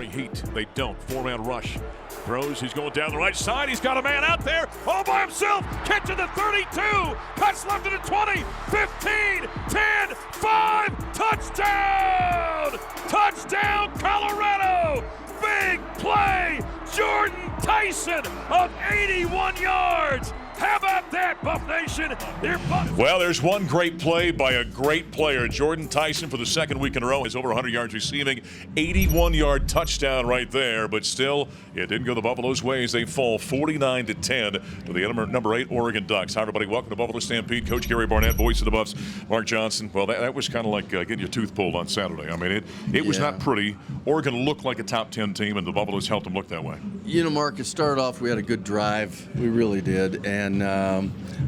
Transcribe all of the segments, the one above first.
bring heat. They don't. Four-man rush. Throws. He's going down the right side. He's got a man out there all by himself. Catching the 32. Cuts left to the 20. 15. 10. 5. Touchdown! Touchdown, Colorado! Big play. Jordan Tyson of 81 yards. How about that, Buff Nation? Well, there's one great play by a great player. Jordan Tyson, for the second week in a row, has over 100 yards receiving. 81-yard touchdown right there, but still, it didn't go the Buffalo's way as they fall 49-10 to the number 8 Oregon Ducks. Hi, everybody. Welcome to Buffalo Stampede. Coach Gary Barnett, voice of the Buffs, Mark Johnson. Well, that was kind of like getting your tooth pulled on Saturday. I mean, it was not pretty. Oregon looked like a top 10 team, and the Buffaloes helped them look that way. You know, Mark, it started off, we had a good drive. We really did. And I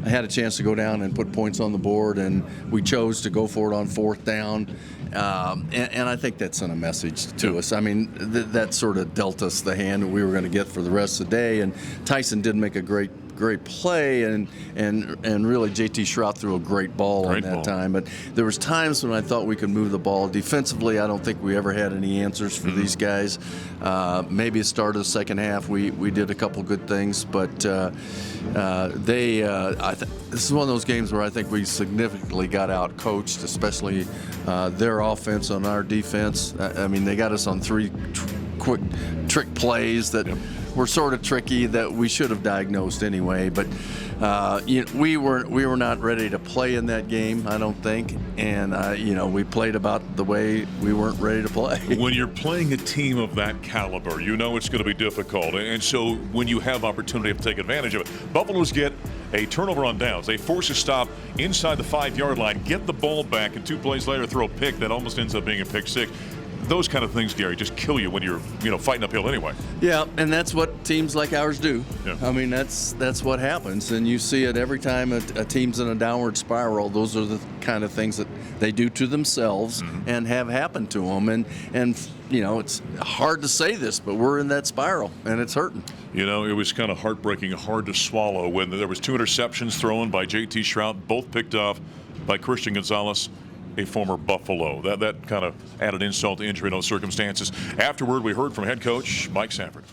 had a chance to go down and put points on the board, and we chose to go for it on fourth down. And I think that sent a message to us. I mean, that sort of dealt us the hand that we were going to get for the rest of the day. And Tyson did make a great play, and really JT Shrout threw a great ball on that time. But there was times when I thought we could move the ball. Defensively, I don't think we ever had any answers for these guys. Maybe at the start of the second half, we did a couple good things, but this is one of those games where I think we significantly got out coached, especially their offense on our defense. I mean, they got us on 3 quick trick plays that were sort of tricky that we should have diagnosed anyway. But we were not ready to play in that game, I don't think. And we played about the way we weren't ready to play. When you're playing a team of that caliber, you know it's going to be difficult. And so when you have opportunity to take advantage of it, Buffaloes get a turnover on downs. They force a stop inside the 5-yard line, get the ball back, and 2 plays later throw a pick that almost ends up being a pick six. Those kind of things, Gary, just kill you when you're, fighting uphill anyway. Yeah, and that's what teams like ours do. Yeah. I mean, that's what happens, and you see it every time a team's in a downward spiral. Those are the kind of things that they do to themselves and have happened to them. And it's hard to say this, but we're in that spiral, and it's hurting. It was kind of heartbreaking, hard to swallow when there was 2 interceptions thrown by JT Shrout, both picked off by Christian Gonzalez, a former Buffalo. That kind of added insult to injury in those circumstances. Afterward, we heard from head coach Mike Sanford.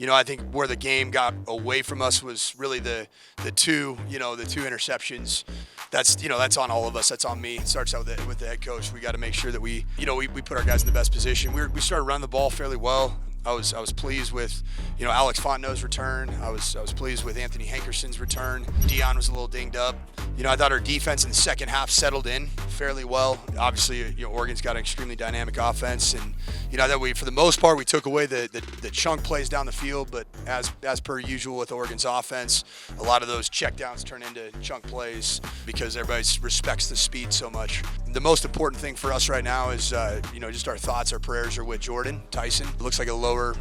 I think where the game got away from us was really the 2 interceptions. That's on all of us. That's on me. It starts out with the head coach. We got to make sure that we put our guys in the best position. We started running the ball fairly well. I was pleased with, Alex Fontenot's return. I was pleased with Anthony Hankerson's return. Dion was a little dinged up. I thought our defense in the second half settled in fairly well. Obviously, Oregon's got an extremely dynamic offense, and that for the most part, we took away the chunk plays down the field. But as per usual with Oregon's offense, a lot of those checkdowns turn into chunk plays because everybody respects the speed so much. The most important thing for us right now is, just our thoughts, our prayers are with Jordan Tyson. It looks like a lower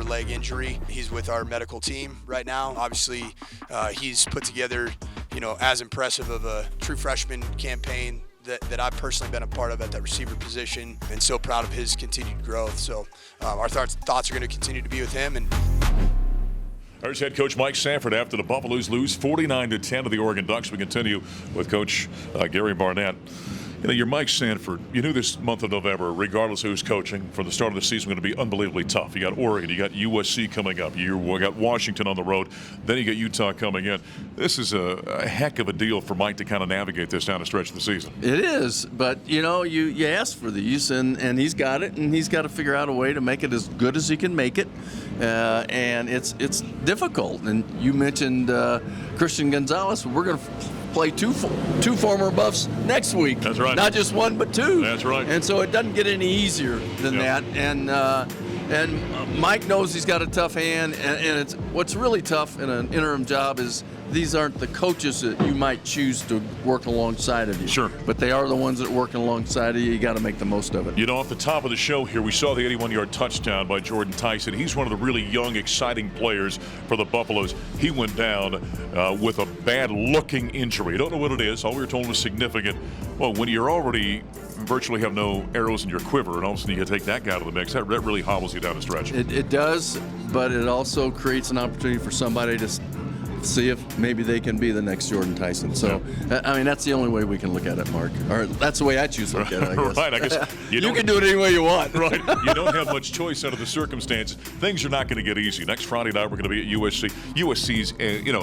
leg injury. He's with our medical team right now. Obviously, he's put together, as impressive of a true freshman campaign that I've personally been a part of at that receiver position, and so proud of his continued growth. So our thoughts are going to continue to be with him. And there's head coach Mike Sanford after the Buffaloes lose 49-10 to the Oregon Ducks. We continue with Coach Gary Barnett. You're Mike Sanford. You knew this month of November, regardless of who's coaching, for the start of the season, going to be unbelievably tough. You got Oregon, you got USC coming up, you got Washington on the road, then you got Utah coming in. This is a heck of a deal for Mike to kind of navigate this down the stretch of the season. It is, but you ask for these, and he's got it, and he's got to figure out a way to make it as good as he can make it, and it's difficult. And you mentioned Christian Gonzalez. We're going to play two former Buffs next week. That's right. Not just one, but 2. That's right. And so it doesn't get any easier than that. And Mike knows he's got a tough hand. And it's what's really tough in an interim job is these aren't the coaches that you might choose to work alongside of you. Sure. But they are the ones that are working alongside of you. You got to make the most of it. Off the top of the show here, we saw the 81-yard touchdown by Jordan Tyson. He's one of the really young, exciting players for the Buffaloes. He went down with a bad-looking injury. I don't know what it is. All we were told was significant. Well, when you're already virtually have no arrows in your quiver, and all of a sudden you take that guy out of the mix, that really hobbles you down the stretch. It does, but it also creates an opportunity for somebody to see if maybe they can be the next Jordan Tyson. So, I mean, that's the only way we can look at it, Mark. Or that's the way I choose to look at it, I guess. Right, I guess you can do it any way you want. Right. You don't have much choice out of the circumstances. Things are not going to get easy. Next Friday night, we're going to be at USC. USC's,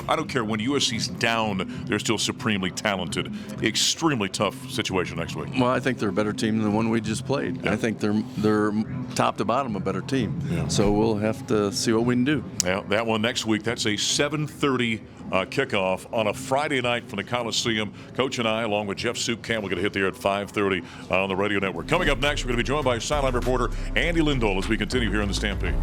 I don't care when USC's down, they're still supremely talented. Extremely tough situation next week. Well, I think they're a better team than the one we just played. Yeah. I think they're top to bottom a better team. Yeah. So we'll have to see what we can do. Yeah, that one next week. That's a 7:30 kickoff on a Friday night from the Coliseum. Coach and I, along with Jeff Soup Campbell, going to hit there at 5:30 on the radio network. Coming up next, we're going to be joined by sideline reporter Andy Lindahl as we continue here on the Stampede.